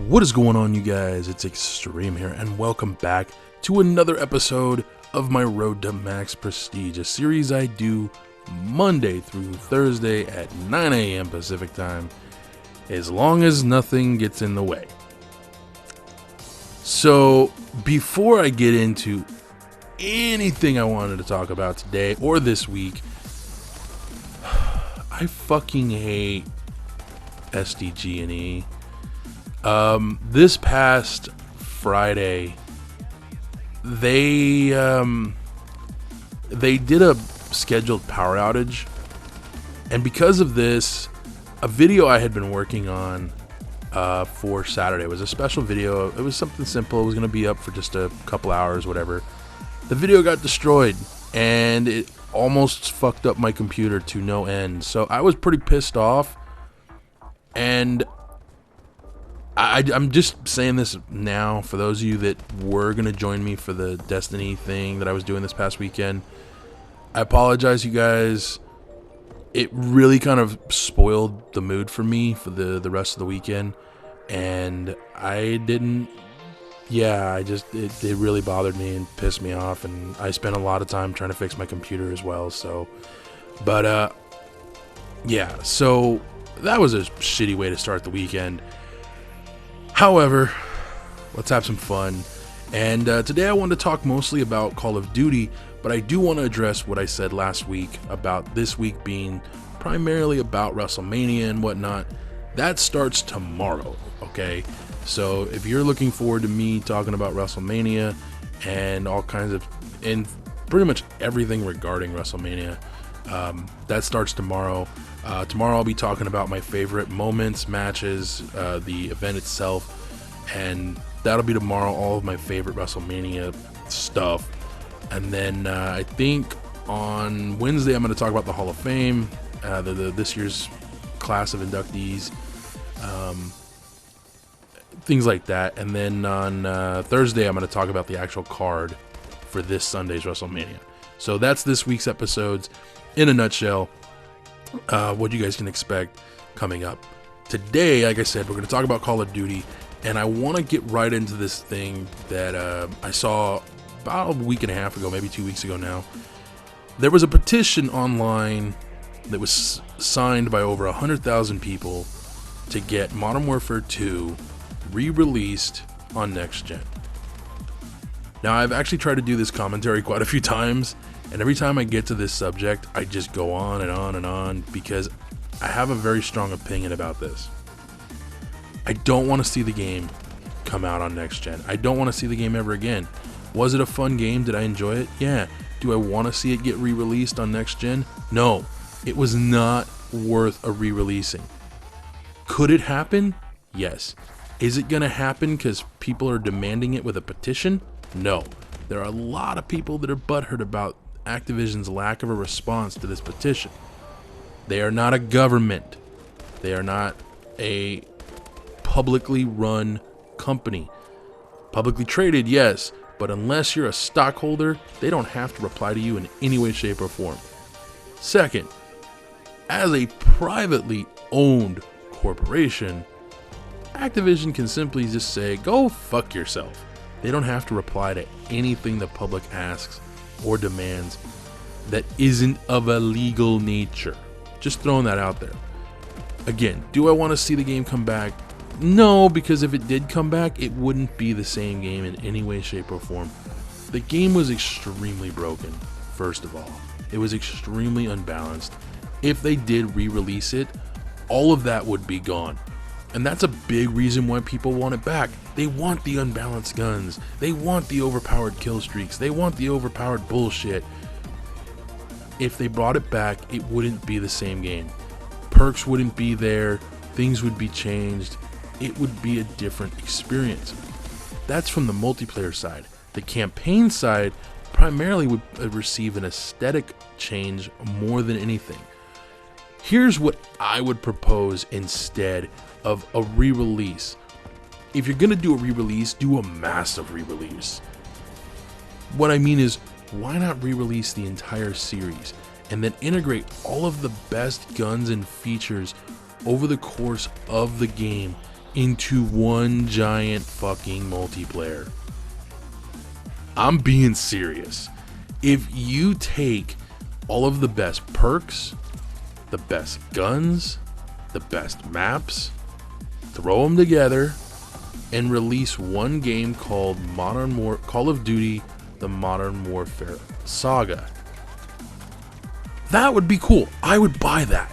What is going on, you guys? It's Extreme here, and welcome back to another episode of my Road to Max Prestige, a series I do Monday through Thursday at 9 a.m. Pacific time, as long as nothing gets in the way. So, before I get into anything I wanted to talk about today or this week, I fucking hate SDG&E. This past Friday, they did a scheduled power outage, and because of this, a video I had been working on for Saturday was a special video. It was something simple. It was going to be up for just a couple hours, whatever. The video got destroyed, and it almost fucked up my computer to no end. So I was pretty pissed off, and I'm just saying this now for those of you that were going to join me for the Destiny thing that I was doing this past weekend. I apologize, you guys. It really kind of spoiled the mood for me for the rest of the weekend. And it really bothered me and pissed me off. And I spent a lot of time trying to fix my computer as well. So that was a shitty way to start the weekend. However, let's have some fun. And today I wanted to talk mostly about Call of Duty, but I do want to address what I said last week about this week being primarily about WrestleMania and whatnot. That starts tomorrow, okay? So if you're looking forward to me talking about WrestleMania and all kinds of, and pretty much everything regarding WrestleMania, that starts tomorrow. Tomorrow I'll be talking about my favorite moments, matches, the event itself, and that'll be tomorrow, all of my favorite WrestleMania stuff. And then I think on Wednesday I'm going to talk about the Hall of Fame, this year's class of inductees, things like that. And then on Thursday I'm going to talk about the actual card for this Sunday's WrestleMania. So that's this week's episodes in a nutshell. What you guys can expect coming up. Today, like I said, we're going to talk about Call of Duty, and I want to get right into this thing that I saw about a week and a half ago, maybe 2 weeks ago now. There was a petition online that was signed by over 100,000 people to get Modern Warfare 2 re-released on Next Gen. Now, I've actually tried to do this commentary quite a few times, and every time I get to this subject, I just go on and on and on because I have a very strong opinion about this. I don't want to see the game come out on Next Gen. I don't want to see the game ever again. Was it a fun game? Did I enjoy it? Yeah. Do I want to see it get re-released on Next Gen? No. It was not worth a re-releasing. Could it happen? Yes. Is it going to happen because people are demanding it with a petition? No. There are a lot of people that are butthurt about Activision's lack of a response to this petition. They are not a government. They are not a publicly run company. Publicly traded, yes, but unless you're a stockholder, they don't have to reply to you in any way, shape, or form. Second, as a privately owned corporation, Activision can simply just say, go fuck yourself. They don't have to reply to anything the public asks or demands that isn't of a legal nature. Just throwing that out there. Again, do I want to see the game come back? No, because if it did come back, it wouldn't be the same game in any way, shape, or form. The game was extremely broken, first of all. It was extremely unbalanced. If they did re-release it, all of that would be gone. And that's a big reason why people want it back. They want the unbalanced guns. They want the overpowered kill streaks. They want the overpowered bullshit. If they brought it back, it wouldn't be the same game. Perks wouldn't be there. Things would be changed. It would be a different experience. That's from the multiplayer side. The campaign side primarily would receive an aesthetic change more than anything. Here's what I would propose instead of a re-release. If you're going to do a re-release, do a massive re-release. What I mean is, why not re-release the entire series and then integrate all of the best guns and features over the course of the game into one giant fucking multiplayer. I'm being serious. If you take all of the best perks, the best guns, the best maps, throw them together, and release one game called Call of Duty: The Modern Warfare Saga, that would be cool. I would buy that.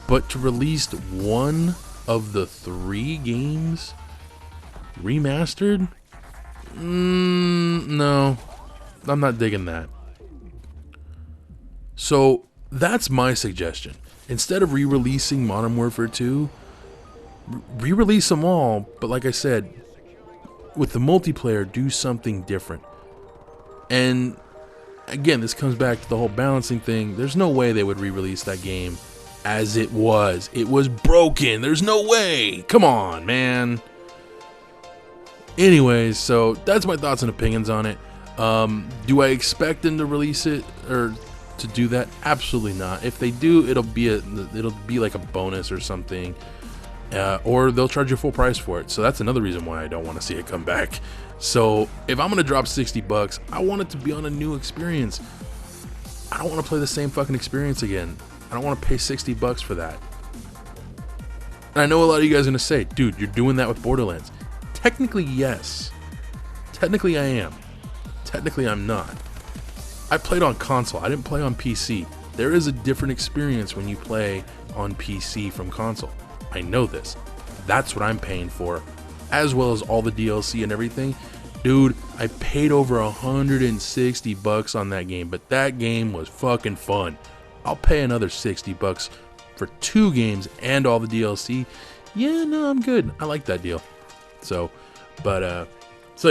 But to release one of the 3 games remastered, no, I'm not digging that. So that's my suggestion. Instead of re-releasing Modern Warfare 2, re-release them all, but like I said, with the multiplayer, do something different. And again, this comes back to the whole balancing thing. There's no way they would re-release that game as it was. It was broken. There's no way. Come on, man. Anyways, so that's my thoughts and opinions on it. Do I expect them to release it or to do that? Absolutely not. If they do, it'll be like a bonus or something, or they'll charge you full price for it. So that's another reason why I don't want to see it come back. So if I'm gonna drop $60, I want it to be on a new experience. I don't want to play the same fucking experience again. I don't want to pay $60 for that. And I know a lot of you guys are gonna say, dude, you're doing that with Borderlands. Technically, yes. Technically, I am. Technically, I'm not. I played on console. I didn't play on PC. There is a different experience when you play on PC from console. I know this. That's what I'm paying for, as well as all the DLC and everything. Dude, I paid over $160 on that game, but that game was fucking fun. I'll pay another $60 for 2 games and all the DLC. Yeah, no, I'm good. I like that deal. So yeah,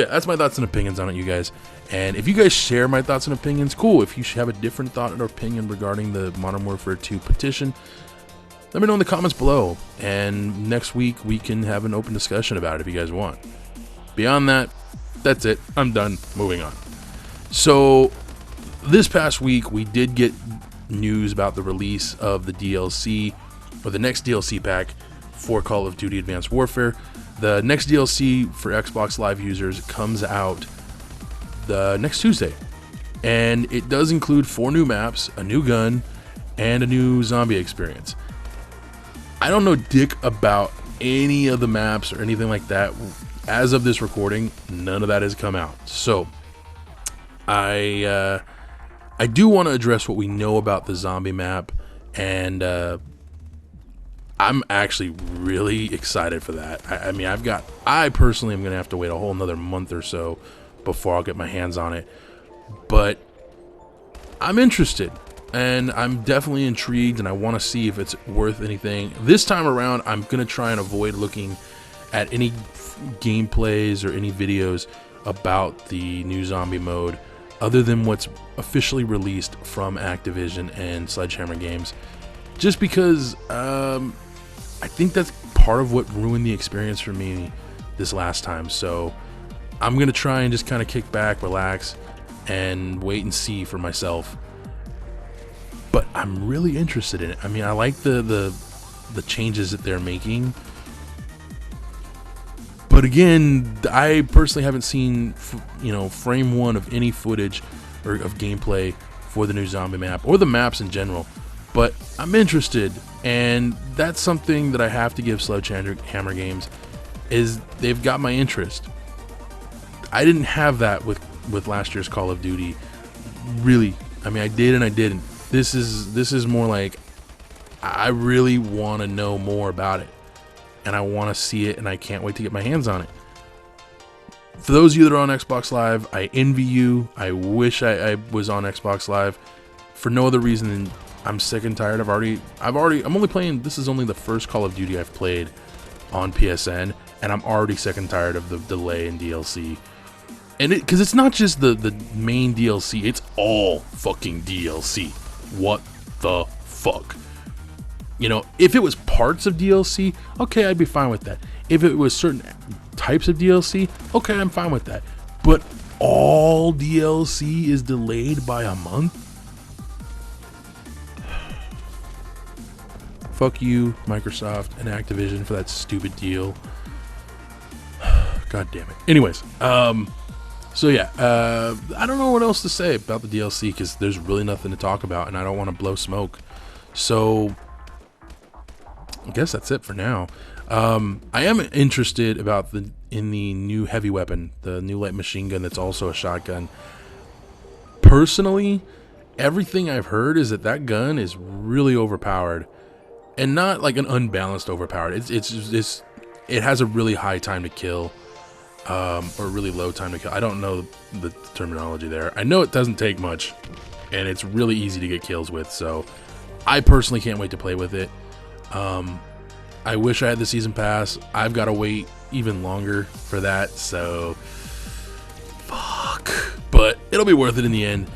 that's my thoughts and opinions on it, you guys. And if you guys share my thoughts and opinions, cool. If you have a different thought or opinion regarding the Modern Warfare 2 petition, let me know in the comments below. And next week we can have an open discussion about it if you guys want. Beyond that, that's it. I'm done. Moving on. So this past week we did get news about the release of the DLC, or the next DLC pack for Call of Duty Advanced Warfare. The next DLC for Xbox Live users comes out the next Tuesday, and it does include 4 new maps, a new gun, and a new zombie experience. I don't know dick about any of the maps or anything like that. As of this recording, none of that has come out. So I do want to address what we know about the zombie map, and I'm actually really excited for that. I mean, I personally am going to have to wait a whole another month or so before I'll get my hands on it. But I'm interested, and I'm definitely intrigued, and I want to see if it's worth anything. This time around, I'm going to try and avoid looking at any gameplays or any videos about the new zombie mode, other than what's officially released from Activision and Sledgehammer Games. Just because I think that's part of what ruined the experience for me this last time. So I'm going to try and just kind of kick back, relax, and wait and see for myself. But I'm really interested in it. I mean, I like the changes that they're making. But again, I personally haven't seen, frame 1 of any footage or of gameplay for the new zombie map or the maps in general. But I'm interested, and that's something that I have to give Sledgehammer Games, is they've got my interest. I didn't have that with last year's Call of Duty. Really, I mean, I did and I didn't. This is more like I really want to know more about it, and I want to see it, and I can't wait to get my hands on it. For those of you that are on Xbox Live, I envy you. I wish I was on Xbox Live for no other reason than I'm sick and tired. I'm only playing, this is only the first Call of Duty I've played on PSN, and I'm already sick and tired of the delay in DLC. And because it's not just the main DLC, it's all fucking DLC. What the fuck? If it was parts of DLC, okay, I'd be fine with that. If it was certain types of DLC, okay, I'm fine with that. But all DLC is delayed by a month? Fuck you, Microsoft and Activision, for that stupid deal. God damn it. Anyways, so yeah, I don't know what else to say about the DLC because there's really nothing to talk about, and I don't want to blow smoke. So I guess that's it for now. I am interested in the new heavy weapon, the new light machine gun that's also a shotgun. Personally, everything I've heard is that gun is really overpowered, and not like an unbalanced overpowered. It has a really high time to kill, or really low time to kill. I don't know the terminology there. I know it doesn't take much, and it's really easy to get kills with. So I personally can't wait to play with it. I wish I had the season pass. I've got to wait even longer for that. So fuck, but it'll be worth it in the end.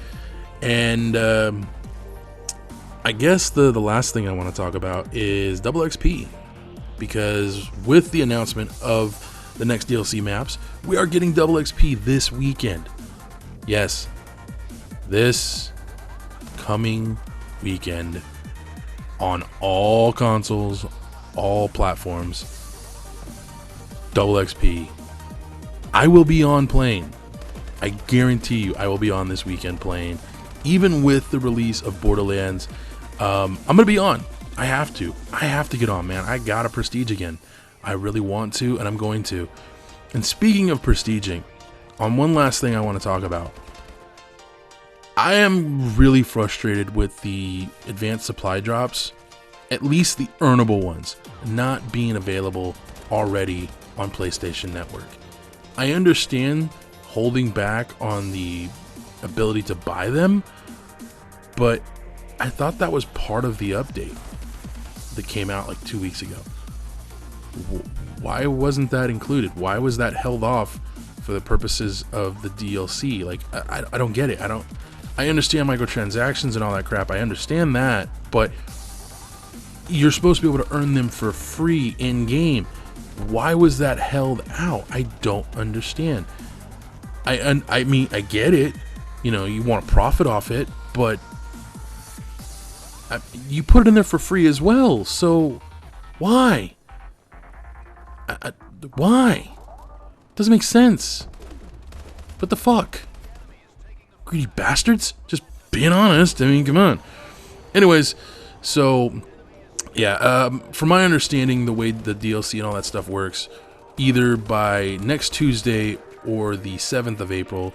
And I guess the last thing I want to talk about is double XP, because with the announcement of the next DLC maps, we are getting double XP this weekend. Yes, this coming weekend on all consoles, all platforms, double XP. I will be on playing. I guarantee you I will be on this weekend playing. Even with the release of Borderlands, I'm gonna be on. I have to get on, man. I gotta prestige again. I really want to, and I'm going to. And speaking of prestiging, on one last thing I want to talk about, I am really frustrated with the advanced supply drops, at least the earnable ones, not being available already on PlayStation Network. I understand holding back on the ability to buy them, but I thought that was part of the update that came out like 2 weeks ago. Why wasn't that included? Why was that held off for the purposes of the DLC? Like, I don't get it. I understand microtransactions and all that crap. I understand that, but you're supposed to be able to earn them for free in game. Why was that held out? I don't understand. I mean, I get it. You know, you want to profit off it, but you put it in there for free as well. So why? Why? Doesn't make sense. What the fuck? Greedy bastards? Just being honest. I mean, come on. Anyways, so yeah, from my understanding, the way the DLC and all that stuff works, either by next Tuesday or the 7th of April,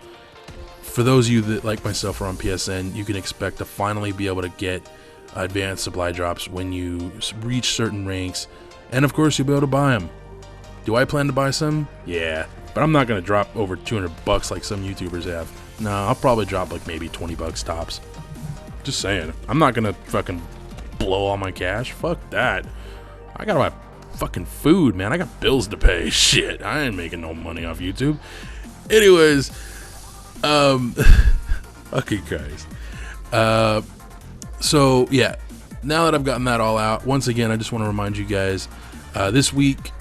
for those of you that, like myself, are on PSN, you can expect to finally be able to get advanced supply drops when you reach certain ranks, and of course you'll be able to buy them. Do I plan to buy some? Yeah, but I'm not gonna drop over 200 bucks like some YouTubers have. No, I'll probably drop like maybe 20 bucks tops. Just saying. I'm not gonna fucking blow all my cash. Fuck that. I gotta buy fucking food, man. I got bills to pay. Shit, I ain't making no money off YouTube. Anyways, okay, guys. So yeah, now that I've gotten that all out, once again, I just want to remind you guys, this week,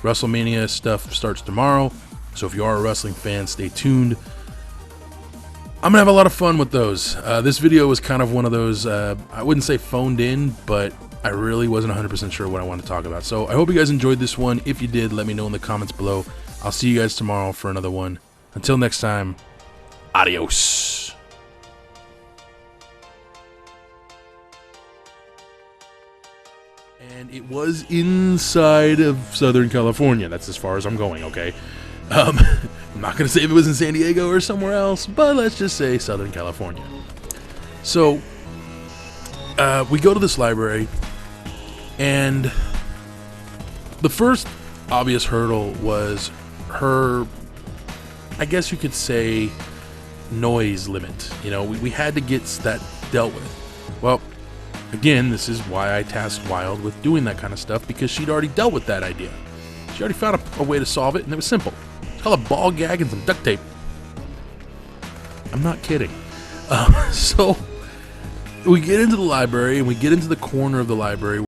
WrestleMania stuff starts tomorrow. So if you are a wrestling fan, stay tuned. I'm gonna have a lot of fun with those. This video was kind of one of those, I wouldn't say phoned in, but I really wasn't 100% sure what I wanted to talk about. So I hope you guys enjoyed this one. If you did, let me know in the comments below. I'll see you guys tomorrow for another one. Until next time, adios. And it was inside of Southern California. That's as far as I'm going, okay? I'm not going to say if it was in San Diego or somewhere else, but let's just say Southern California. So, we go to this library, and the first obvious hurdle was her, I guess you could say, noise limit. You know, we had to get that dealt with. Well, again, this is why I tasked Wild with doing that kind of stuff, because she'd already dealt with that idea. She already found a way to solve it, and it was simple. It's called a ball gag and some duct tape. I'm not kidding. So we get into the library, and we get into the corner of the library